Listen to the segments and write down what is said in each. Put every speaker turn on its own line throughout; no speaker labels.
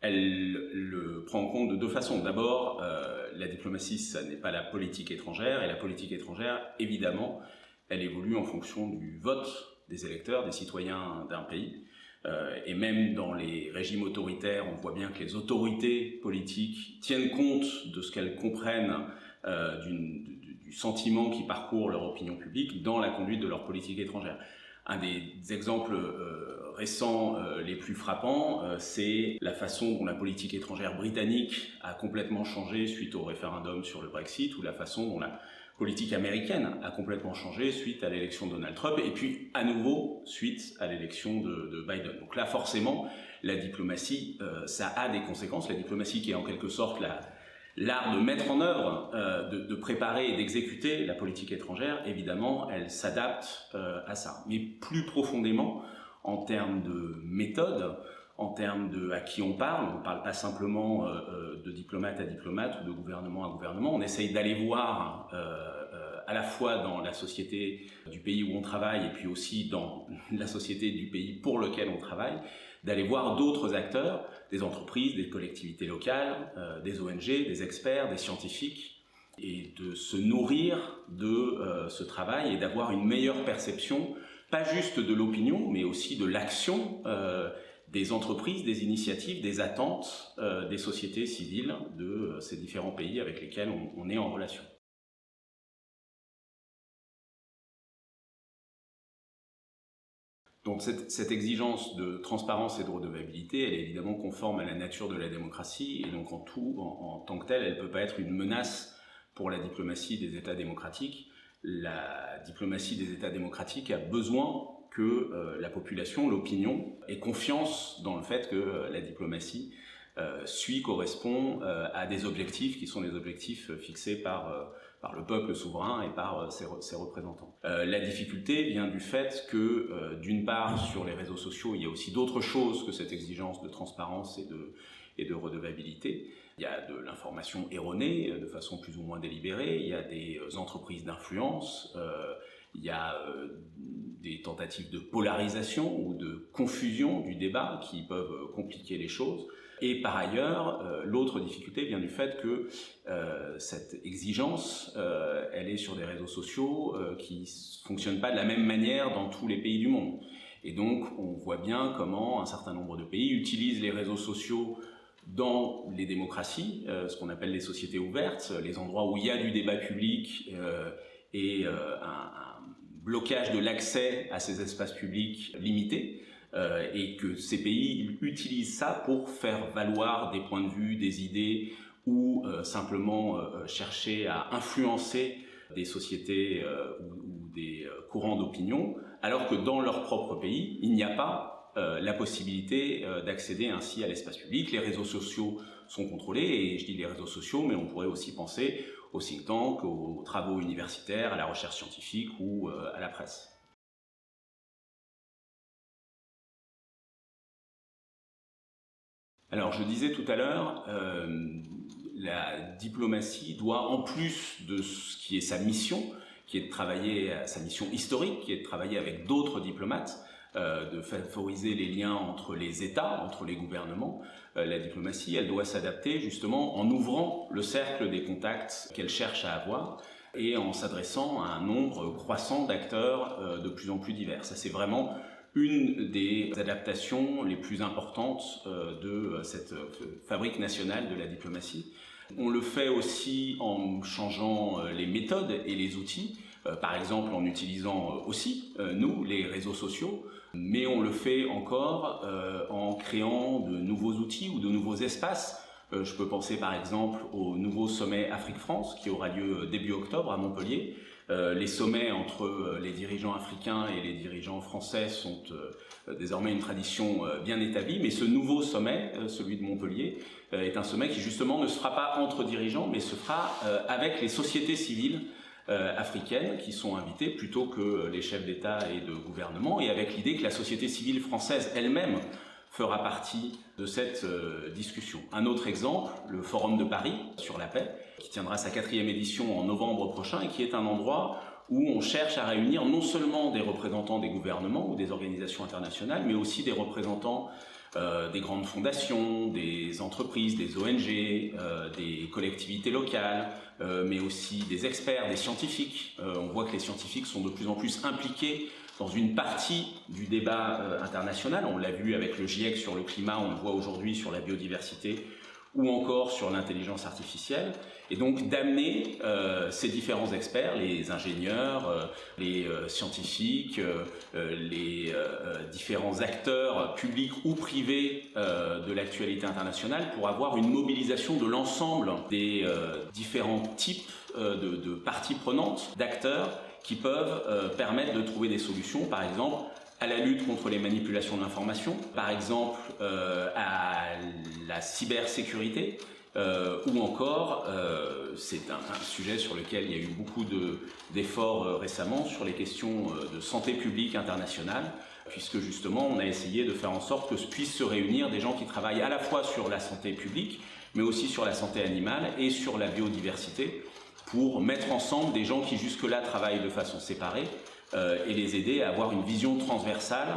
Elle le prend en compte de deux façons. D'abord, la diplomatie, ça n'est pas la politique étrangère, et la politique étrangère, évidemment, elle évolue en fonction du vote des électeurs, des citoyens d'un pays. Et même dans les régimes autoritaires, on voit bien que les autorités politiques tiennent compte de ce qu'elles comprennent du sentiment qui parcourt leur opinion publique dans la conduite de leur politique étrangère. Un des exemples récents les plus frappants, c'est la façon dont la politique étrangère britannique a complètement changé suite au référendum sur le Brexit, ou la façon dont la politique américaine a complètement changé suite à l'élection de Donald Trump, et puis à nouveau suite à l'élection de Biden. Donc là, forcément, la diplomatie, ça a des conséquences. La diplomatie qui est en quelque sorte l'art de mettre en œuvre, de préparer et d'exécuter la politique étrangère, évidemment, elle s'adapte à ça. Mais plus profondément, en termes de méthode, en termes de à qui on parle pas simplement de diplomate à diplomate ou de gouvernement à gouvernement, on essaye d'aller voir à la fois dans la société du pays où on travaille et puis aussi dans la société du pays pour lequel on travaille, d'aller voir d'autres acteurs, des entreprises, des collectivités locales, des ONG, des experts, des scientifiques, et de se nourrir de ce travail et d'avoir une meilleure perception, pas juste de l'opinion, mais aussi de l'action des entreprises, des initiatives, des attentes des sociétés civiles de ces différents pays avec lesquels on est en relation. Donc cette exigence de transparence et de redevabilité, elle est évidemment conforme à la nature de la démocratie, et donc en tant que telle, elle ne peut pas être une menace pour la diplomatie des États démocratiques. La diplomatie des États démocratiques a besoin que la population, l'opinion, ait confiance dans le fait que la diplomatie correspond à des objectifs qui sont les objectifs fixés par le peuple souverain et par ses représentants. La difficulté vient du fait que, d'une part, sur les réseaux sociaux, il y a aussi d'autres choses que cette exigence de transparence et de redevabilité. Il y a de l'information erronée, de façon plus ou moins délibérée, il y a des entreprises d'influence, il y a des tentatives de polarisation ou de confusion du débat qui peuvent compliquer les choses. Et par ailleurs, l'autre difficulté vient du fait que cette exigence, elle est sur des réseaux sociaux qui fonctionnent pas de la même manière dans tous les pays du monde. Et donc, on voit bien comment un certain nombre de pays utilisent les réseaux sociaux dans les démocraties, ce qu'on appelle les sociétés ouvertes, les endroits où il y a du débat public et un blocage de l'accès à ces espaces publics limité. Et que ces pays utilisent ça pour faire valoir des points de vue, des idées, ou simplement chercher à influencer des sociétés ou des courants d'opinion, alors que dans leur propre pays, il n'y a pas la possibilité d'accéder ainsi à l'espace public. Les réseaux sociaux sont contrôlés, et je dis les réseaux sociaux, mais on pourrait aussi penser aux think tanks, aux travaux universitaires, à la recherche scientifique ou à la presse. Alors, je disais tout à l'heure, la diplomatie doit, en plus de ce qui est sa mission, qui est de travailler, sa mission historique, qui est de travailler avec d'autres diplomates, de favoriser les liens entre les États, entre les gouvernements, la diplomatie, elle doit s'adapter justement en ouvrant le cercle des contacts qu'elle cherche à avoir et en s'adressant à un nombre croissant d'acteurs de plus en plus divers. Ça, c'est vraiment une des adaptations les plus importantes de cette fabrique nationale de la diplomatie. On le fait aussi en changeant les méthodes et les outils, par exemple en utilisant aussi, nous, les réseaux sociaux, mais on le fait encore en créant de nouveaux outils ou de nouveaux espaces. Je peux penser par exemple au nouveau sommet Afrique-France qui aura lieu début octobre à Montpellier. Les sommets entre les dirigeants africains et les dirigeants français sont désormais une tradition bien établie, mais ce nouveau sommet, celui de Montpellier, est un sommet qui justement ne se fera pas entre dirigeants, mais se fera avec les sociétés civiles africaines qui sont invitées plutôt que les chefs d'État et de gouvernement, et avec l'idée que la société civile française elle-même fera partie de cette discussion. Un autre exemple, le Forum de Paris sur la paix, qui tiendra sa 4e édition en novembre prochain et qui est un endroit où on cherche à réunir non seulement des représentants des gouvernements ou des organisations internationales, mais aussi des représentants des grandes fondations, des entreprises, des ONG, des collectivités locales, mais aussi des experts, des scientifiques. On voit que les scientifiques sont de plus en plus impliqués dans une partie du débat international. On l'a vu avec le GIEC sur le climat, on le voit aujourd'hui sur la biodiversité ou encore sur l'intelligence artificielle, et donc d'amener ces différents experts, les ingénieurs, les scientifiques, les différents acteurs publics ou privés de l'actualité internationale pour avoir une mobilisation de l'ensemble des différents types de parties prenantes, d'acteurs qui peuvent permettre de trouver des solutions, par exemple à la lutte contre les manipulations de l'information, par exemple à la cybersécurité, ou encore, c'est un sujet sur lequel il y a eu beaucoup d'efforts récemment, sur les questions de santé publique internationale, puisque justement on a essayé de faire en sorte que puissent se réunir des gens qui travaillent à la fois sur la santé publique, mais aussi sur la santé animale et sur la biodiversité, pour mettre ensemble des gens qui jusque-là travaillent de façon séparée, et les aider à avoir une vision transversale,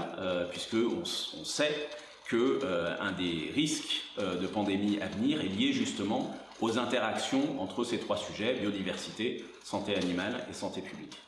puisqu'on sait qu'un des risques de pandémie à venir est lié justement aux interactions entre ces trois sujets, biodiversité, santé animale et santé publique.